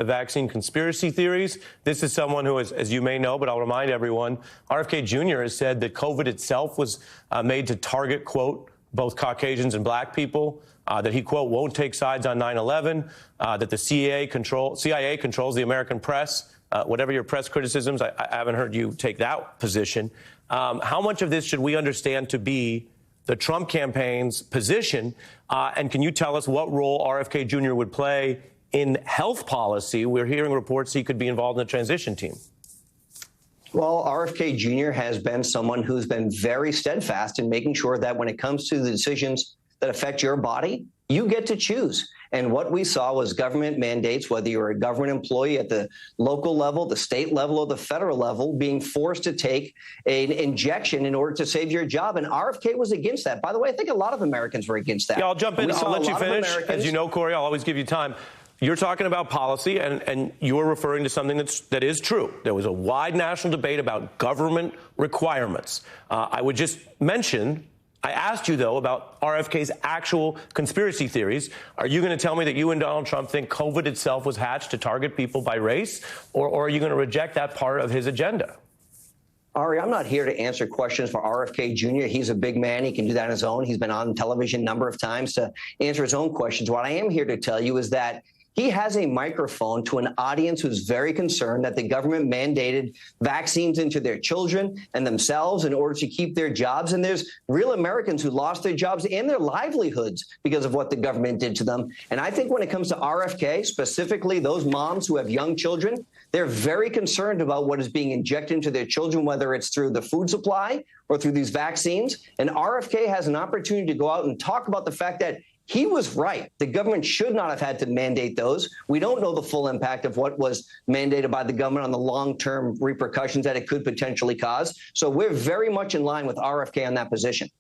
vaccine conspiracy theories. This is someone who is, as you may know, but I'll remind everyone, RFK Jr. has said that COVID itself was made to target, quote, both Caucasians and black people, that he, quote, won't take sides on 9/11, that the CIA controls the American press. Whatever your press criticisms, I haven't heard you take that position. How much of this should we understand to be the Trump campaign's position? And can you tell us what role RFK Jr. would play in health policy? We're hearing reports he could be involved in the transition team. Well, RFK Jr. has been someone who's been very steadfast in making sure that when it comes to the decisions that affect your body, you get to choose. And what we saw was government mandates, whether you're a government employee at the local level, the state level, or the federal level, being forced to take an injection in order to save your job. And RFK was against that. By the way, I think a lot of Americans were against that. Yeah, I'll jump in. I'll let you finish. As you know, Corey, I'll always give you time. You're talking about policy, and you're referring to something that is true. There was a wide national debate about government requirements. I would just mention, I asked you, though, about RFK's actual conspiracy theories. Are you going to tell me that you and Donald Trump think COVID itself was hatched to target people by race, or are you going to reject that part of his agenda? Ari, I'm not here to answer questions for RFK Jr. He's a big man. He can do that on his own. He's been on television a number of times to answer his own questions. What I am here to tell you is that he has a microphone to an audience who's very concerned that the government mandated vaccines into their children and themselves in order to keep their jobs. And there's real Americans who lost their jobs and their livelihoods because of what the government did to them. And I think when it comes to RFK, specifically those moms who have young children, they're very concerned about what is being injected into their children, whether it's through the food supply or through these vaccines. And RFK has an opportunity to go out and talk about the fact that he was right. The government should not have had to mandate those. We don't know the full impact of what was mandated by the government on the long-term repercussions that it could potentially cause. So we're very much in line with RFK on that position.